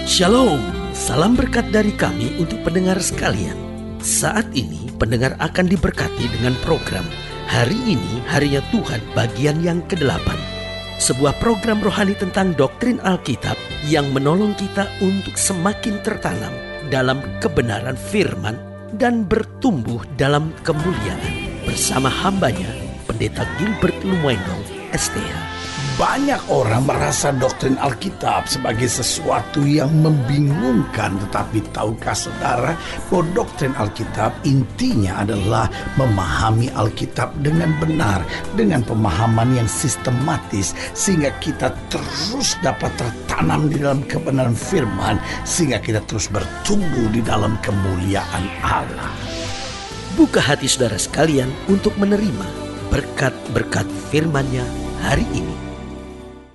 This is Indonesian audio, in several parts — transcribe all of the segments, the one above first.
Shalom, salam berkat dari kami untuk pendengar sekalian. Saat ini pendengar akan diberkati dengan program Hari Ini Harinya Tuhan bagian yang ke-8. Sebuah program rohani tentang doktrin Alkitab yang menolong kita untuk semakin tertanam dalam kebenaran firman dan bertumbuh dalam kemuliaan. Bersama hambanya, Pendeta Gilbert Lumwendong, STH. Banyak orang merasa doktrin Alkitab sebagai sesuatu yang membingungkan. Tetapi tahukah saudara bahwa doktrin Alkitab intinya adalah memahami Alkitab dengan benar, dengan pemahaman yang sistematis, sehingga kita terus dapat tertanam di dalam kebenaran firman, sehingga kita terus bertumbuh di dalam kemuliaan Allah. Buka hati saudara sekalian untuk menerima berkat-berkat firman-Nya hari ini.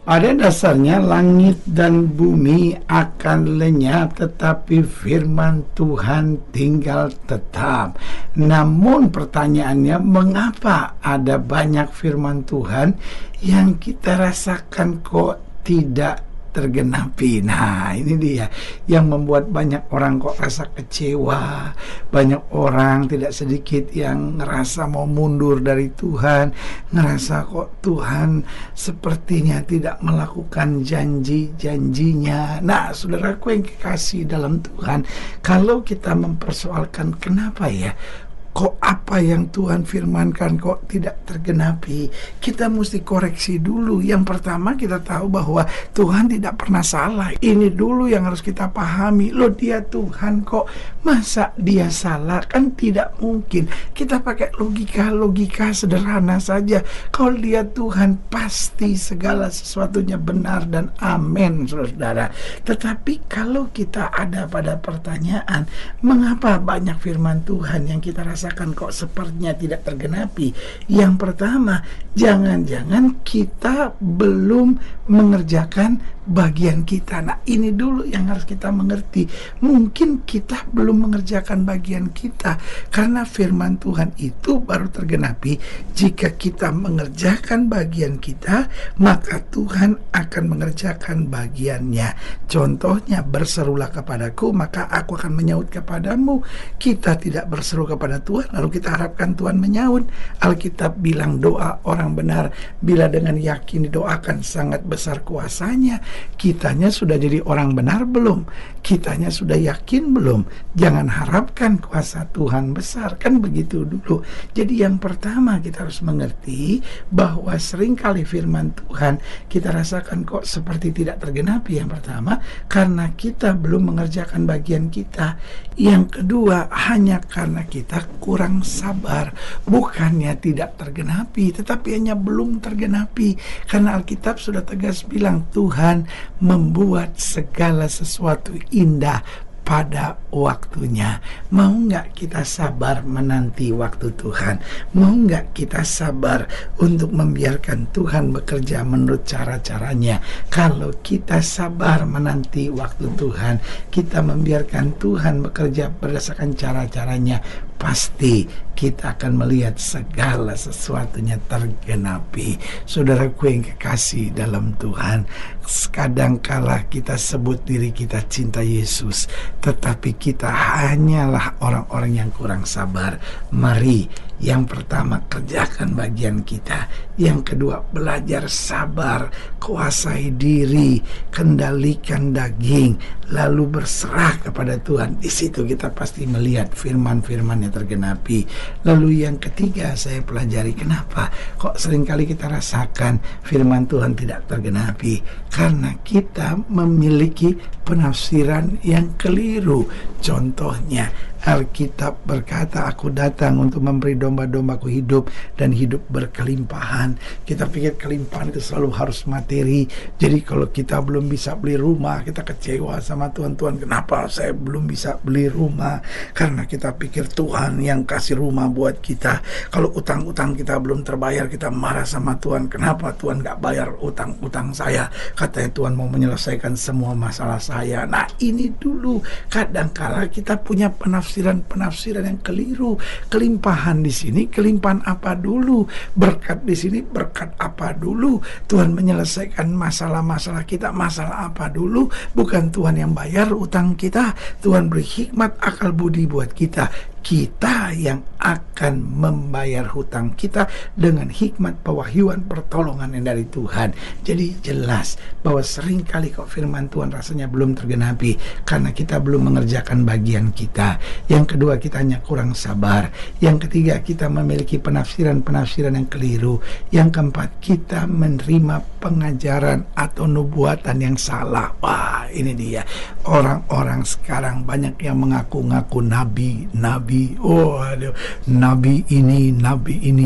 Pada dasarnya langit dan bumi akan lenyap, tetapi firman Tuhan tinggal tetap. Namun pertanyaannya, mengapa ada banyak firman Tuhan yang kita rasakan kok tidak tergenapi? Nah, ini dia yang membuat banyak orang kok rasa kecewa. Banyak orang, tidak sedikit, yang ngerasa mau mundur dari Tuhan, ngerasa kok Tuhan sepertinya tidak melakukan janji-janjinya. Nah, saudaraku yang kekasih dalam Tuhan, kalau kita mempersoalkan kenapa ya kok apa yang Tuhan firmankan kok tidak tergenapi, kita mesti koreksi dulu. Yang pertama, kita tahu bahwa Tuhan tidak pernah salah. Ini dulu yang harus kita pahami. Loh, dia Tuhan kok, masa dia salah? Kan tidak mungkin. Kita pakai logika sederhana saja. Kalau dia Tuhan, pasti segala sesuatunya benar dan amin, saudara. Tetapi kalau kita ada pada pertanyaan, mengapa banyak firman Tuhan yang kita rasakan kok sepertinya tidak tergenapi? Yang pertama, jangan-jangan kita belum mengerjakan bagian kita. Nah, ini dulu yang harus kita mengerti. Mungkin kita belum mengerjakan bagian kita, karena firman Tuhan itu baru tergenapi jika kita mengerjakan bagian kita, maka Tuhan akan mengerjakan bagiannya. Contohnya, berserulah kepadaku, maka aku akan menyaut kepadamu. Kita tidak berseru kepada Tuhan lalu kita harapkan Tuhan menyaut. Alkitab bilang doa orang benar bila dengan yakin didoakan sangat besar kuasanya. Kitanya sudah jadi orang benar belum? Kitanya sudah yakin belum? Jangan harapkan kuasa Tuhan besar, kan begitu dulu. Jadi yang pertama kita harus mengerti bahwa seringkali firman Tuhan kita rasakan kok seperti tidak tergenapi. Yang pertama, karena kita belum mengerjakan bagian kita. Yang kedua, hanya karena kita kurang sabar. Bukannya tidak tergenapi, tetapi hanya belum tergenapi. Karena Alkitab sudah tegas bilang, Tuhan membuat segala sesuatu indah pada waktunya. Mau nggak kita sabar menanti waktu Tuhan? Mau nggak kita sabar untuk membiarkan Tuhan bekerja menurut cara-caranya? Kalau kita sabar menanti waktu Tuhan, kita membiarkan Tuhan bekerja berdasarkan cara-caranya, pasti kita akan melihat segala sesuatunya tergenapi. Saudaraku yang kekasih dalam Tuhan, kadangkala kita sebut diri kita cinta Yesus, tetapi kita hanyalah orang-orang yang kurang sabar. Mari, yang pertama, kerjakan bagian kita. Yang kedua, belajar sabar, kuasai diri, kendalikan daging, lalu berserah kepada Tuhan. Di situ kita pasti melihat firman-firman yang tergenapi. Lalu yang ketiga, saya pelajari kenapa kok seringkali kita rasakan firman Tuhan tidak tergenapi. Karena kita memiliki penafsiran yang keliru. Contohnya, Alkitab berkata, aku datang untuk memberi domba-dombaku hidup dan hidup berkelimpahan. Kita pikir kelimpahan itu selalu harus materi. Jadi kalau kita belum bisa beli rumah, kita kecewa sama Tuhan. Tuhan, kenapa saya belum bisa beli rumah? Karena kita pikir Tuhan yang kasih rumah buat kita. Kalau utang-utang kita belum terbayar, kita marah sama Tuhan. Kenapa Tuhan gak bayar utang-utang saya? Katanya Tuhan mau menyelesaikan semua masalah saya. Nah, ini dulu kadangkala kita punya penafsiran penafsiran yang keliru. Kelimpahan di sini, kelimpahan apa dulu? Berkat di sini, berkat apa dulu? Tuhan menyelesaikan masalah-masalah kita, masalah apa dulu? Bukan Tuhan yang bayar utang kita. Tuhan beri hikmat, akal budi buat kita. Kita yang akan membayar hutang kita dengan hikmat, pewahyuan, pertolongan yang dari Tuhan. Jadi jelas bahwa seringkali kok firman Tuhan rasanya belum tergenapi karena kita belum mengerjakan bagian kita. Yang kedua, kita hanya kurang sabar. Yang ketiga, kita memiliki penafsiran-penafsiran yang keliru. Yang keempat, kita menerima pengajaran atau nubuatan yang salah. Wah, ini dia. Orang-orang sekarang banyak yang mengaku-ngaku nabi. Oh, aduh, nabi ini,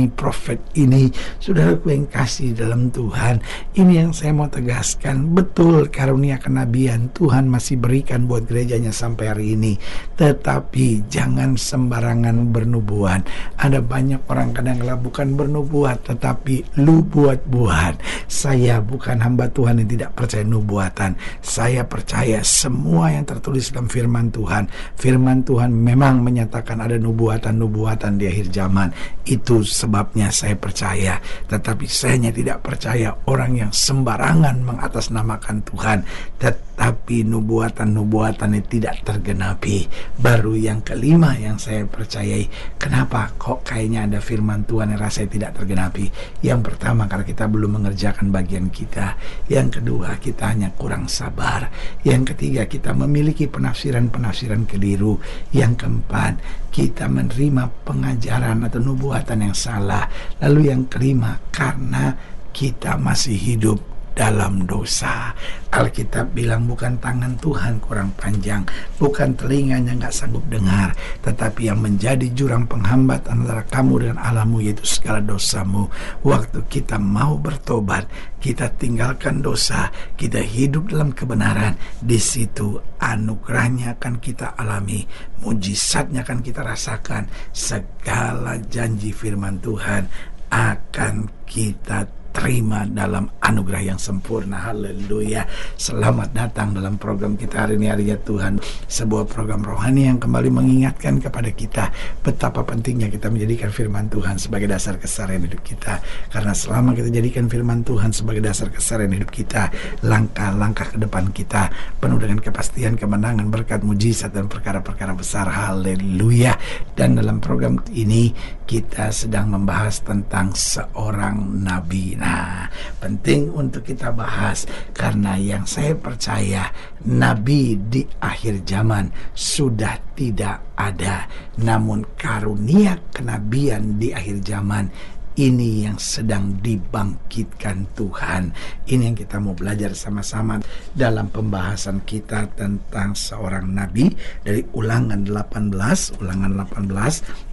profet ini. Saudaraku yang kasih dalam Tuhan, ini yang saya mau tegaskan. Betul, karunia kenabian Tuhan masih berikan buat gerejanya sampai hari ini. Tetapi jangan sembarangan bernubuat. Ada banyak orang kadang-kala bukan bernubuat, tetapi lu buat-buat. Saya bukan hamba Tuhan yang tidak percaya nubuatan. Saya percaya semua yang tertulis dalam firman Tuhan. Firman Tuhan memang menyatakan ada nubuatan-nubuatan di akhir zaman. Itu sebabnya saya percaya. Tetapi saya hanya tidak percaya orang yang sembarangan mengatasnamakan Tuhan, tetapi nubuatan-nubuatannya tidak tergenapi. Baru yang kelima yang saya percayai. Kenapa kok kayaknya ada firman Tuhan yang rasanya tidak tergenapi? Yang pertama, karena kita belum mengerjakan bagian kita. Yang kedua, kita hanya kurang sabar. Yang ketiga, kita memiliki penafsiran-penafsiran keliru. Yang keempat, kita menerima pengajaran atau nubuatan yang salah. Lalu yang kelima, karena kita masih hidup dalam dosa. Alkitab bilang bukan tangan Tuhan kurang panjang, bukan telinganya gak sanggup dengar, tetapi yang menjadi jurang penghambat antara kamu dengan Allahmu yaitu segala dosamu. Waktu kita mau bertobat, kita tinggalkan dosa, kita hidup dalam kebenaran, di situ anugerahnya akan kita alami, mujizatnya akan kita rasakan, segala janji firman Tuhan akan kita terima dalam anugerah yang sempurna. Haleluya. Selamat datang dalam program kita hari ini, Harinya Tuhan. Sebuah program rohani yang kembali mengingatkan kepada kita betapa pentingnya kita menjadikan firman Tuhan sebagai dasar keseharian hidup kita. Karena selama kita jadikan firman Tuhan sebagai dasar keseharian hidup kita, langkah-langkah ke depan kita penuh dengan kepastian, kemenangan, berkat, mujizat, dan perkara-perkara besar. Haleluya. Dan dalam program ini kita sedang membahas tentang seorang nabi. Nah, penting untuk kita bahas karena yang saya percaya, nabi di akhir zaman sudah tidak ada. Namun karunia kenabian di akhir zaman ini yang sedang dibangkitkan Tuhan. Ini yang kita mau belajar sama-sama dalam pembahasan kita tentang seorang nabi dari Ulangan 18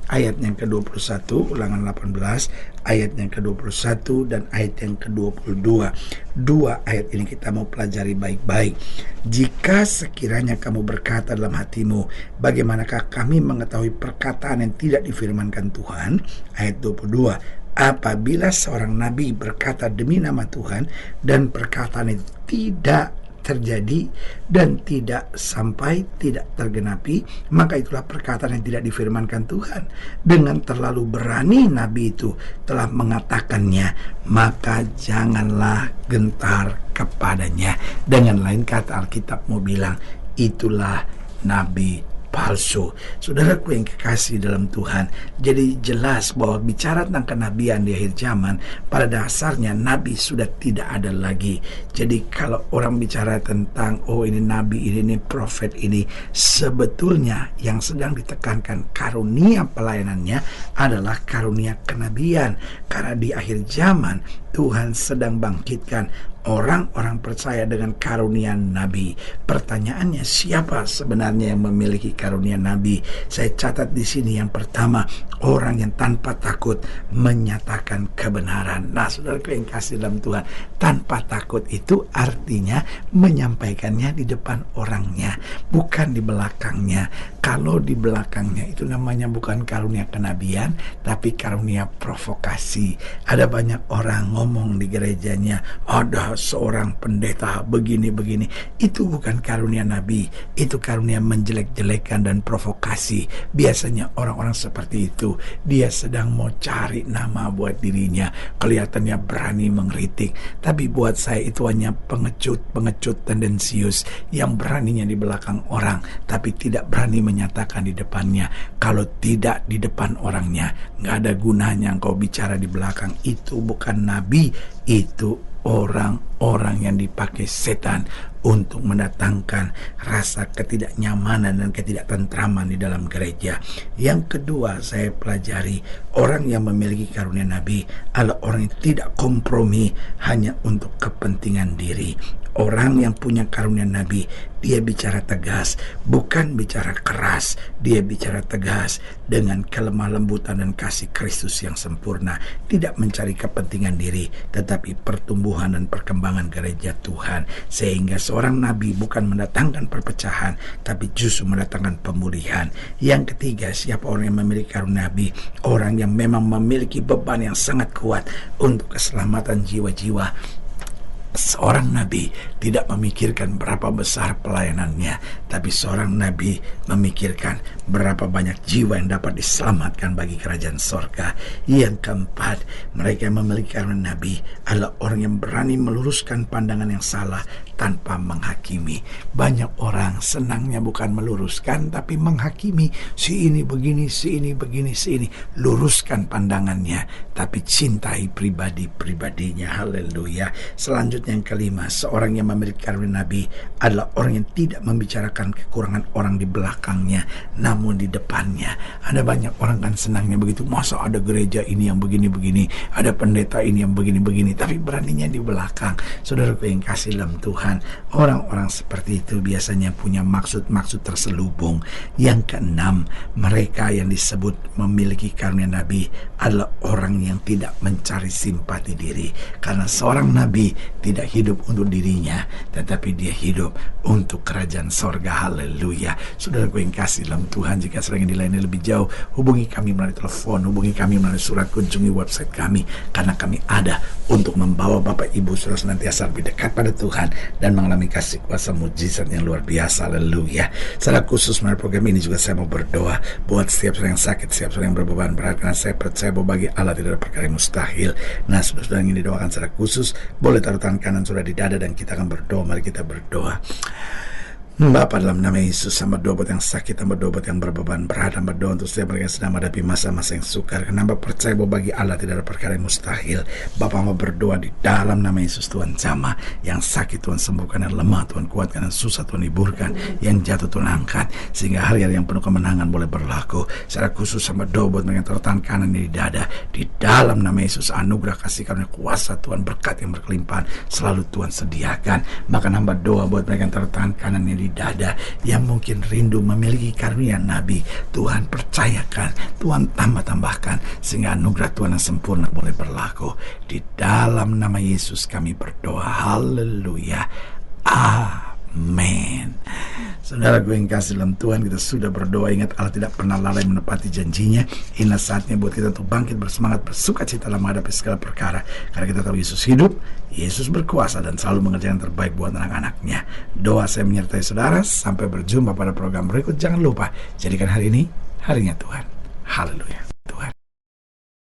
ayat yang ke-21, Ulangan 18 ayat yang ke-21 dan ayat yang ke-22. Dua ayat ini kita mau pelajari baik-baik. Jika sekiranya kamu berkata dalam hatimu, bagaimanakah kami mengetahui perkataan yang tidak difirmankan Tuhan? Ayat 22. Apabila seorang nabi berkata demi nama Tuhan dan perkataan itu tidak terjadi dan tidak tergenapi, maka itulah perkataan yang tidak difirmankan Tuhan. Dengan terlalu berani nabi itu telah mengatakannya, maka janganlah gentar kepadanya. Dengan lain kata, Alkitab mau bilang itulah nabi palsu. Saudaraku yang kekasih dalam Tuhan, jadi jelas bahwa bicara tentang kenabian di akhir zaman, pada dasarnya nabi sudah tidak ada lagi. Jadi kalau orang bicara tentang ini nabi, ini profet, ini sebetulnya yang sedang ditekankan karunia pelayanannya adalah karunia kenabian. Karena di akhir zaman Tuhan sedang bangkitkan orang-orang percaya dengan karunia nabi. Pertanyaannya, siapa sebenarnya yang memiliki karunia nabi? Saya catat di sini yang pertama, orang yang tanpa takut menyatakan kebenaran. Nah, saudaraku yang kasih dalam Tuhan, tanpa takut itu artinya menyampaikannya di depan orangnya, bukan di belakangnya. Kalau di belakangnya itu namanya bukan karunia kenabian, tapi karunia provokasi. Ada banyak orang ngomong di gerejanya, ada seorang pendeta begini-begini. Itu bukan karunia nabi, itu karunia menjelek-jelekan dan provokasi. Biasanya orang-orang seperti itu, dia sedang mau cari nama buat dirinya, kelihatannya berani mengkritik. Tapi buat saya itu hanya pengecut tendensius yang beraninya di belakang orang, tapi tidak berani menyatakan di depannya. Kalau tidak di depan orangnya, nggak ada gunanya engkau bicara di belakang. Itu bukan nabi, itu orang-orang yang dipakai setan untuk mendatangkan rasa ketidaknyamanan dan ketidaktentraman di dalam gereja. Yang kedua, saya pelajari orang yang memiliki karunia nabi adalah orang yang tidak kompromi hanya untuk kepentingan diri. Orang yang punya karunia nabi, dia bicara tegas, bukan bicara keras. Dia bicara tegas dengan kelemah lembutan dan kasih Kristus yang sempurna. Tidak mencari kepentingan diri, tetapi pertumbuhan dan perkembangan gereja Tuhan. Sehingga seorang nabi bukan mendatangkan perpecahan, tapi justru mendatangkan pemulihan. Yang ketiga, siapa orang yang memiliki karunia nabi? Orang yang memang memiliki beban yang sangat kuat untuk keselamatan jiwa-jiwa. Seorang nabi tidak memikirkan berapa besar pelayanannya, tapi seorang nabi memikirkan berapa banyak jiwa yang dapat diselamatkan bagi kerajaan sorga. Yang keempat, mereka yang memiliki karunia nabi adalah orang yang berani meluruskan pandangan yang salah tanpa menghakimi. Banyak orang senangnya bukan meluruskan, tapi menghakimi. Si ini begini, si ini begini, si ini. Luruskan pandangannya, tapi cintai pribadinya. Haleluya. Selanjutnya yang kelima, seorang yang memiliki karunia nabi adalah orang yang tidak membicarakan kekurangan orang di belakangnya, namun di depannya. Ada banyak orang kan senangnya begitu, masa ada gereja ini yang begini-begini, ada pendeta ini yang begini-begini, tapi beraninya di belakang. Saudaraku yang kasih dalam Tuhan, orang-orang seperti itu biasanya punya maksud-maksud terselubung. Yang keenam, mereka yang disebut memiliki karunia nabi adalah orang yang tidak mencari simpati diri, karena seorang nabi tidak hidup untuk dirinya, tetapi dia hidup untuk kerajaan sorga. Haleluya. Saudaraku yang kasih dalam Tuhan, jika sedang dilayani lebih jauh, hubungi kami melalui telepon, hubungi kami melalui surat, kunjungi website kami, karena kami ada untuk membawa Bapak Ibu Saudara senantiasa lebih dekat pada Tuhan dan mengalami kasih kuasa mujizat yang luar biasa. Haleluya. Secara khusus melalui program ini juga saya mau berdoa buat setiap orang yang sakit, setiap orang yang berbeban berat, karena saya percaya bahwa bagi Allah tidak ada perkara yang mustahil. Nah, saudara yang ingin didoakan secara khusus, boleh taruh tangan kanan sudah di dada dan kita akan berdoa. Mari kita berdoa. Bapa, dalam nama Yesus, hamba doa buat yang sakit, hamba doa buat yang berbeban berat, hamba doa untuk setiap mereka yang sedang menghadapi masa-masa yang sukar, karena hamba percaya bahwa bagi Allah tidak ada perkara yang mustahil. Bapa, hamba berdoa di dalam nama Yesus, Tuhan jamah yang sakit Tuhan sembuhkan, yang lemah Tuhan kuatkan, yang susah Tuhan hiburkan, yang jatuh Tuhan angkat, sehingga hari-hari yang penuh kemenangan boleh berlaku. Secara khusus hamba doa buat mereka yang taruh tangan kanan di dada, di dalam nama Yesus, anugerah kasih karunia kuasa Tuhan, berkat yang berkelimpahan selalu Tuhan sediakan. Bahkan hamba doa buat mereka yang taruh tangan kanan di dada, yang mungkin rindu memiliki karunia nabi, Tuhan percayakan, Tuhan tambahkan, sehingga anugerah Tuhan yang sempurna boleh berlaku. Di dalam nama Yesus kami berdoa. Haleluya. Amin. Saudara gue yang kasih dalam Tuhan, kita sudah berdoa. Ingat, Allah tidak pernah lalai menepati janjinya. Inilah saatnya buat kita untuk bangkit bersemangat, bersuka cita dalam menghadapi segala perkara, karena kita tahu Yesus hidup, Yesus berkuasa dan selalu mengerjakan yang terbaik buat anak-anaknya. Doa saya menyertai saudara. Sampai berjumpa pada program berikut. Jangan lupa jadikan hari ini harinya Tuhan. Haleluya. Tuhan.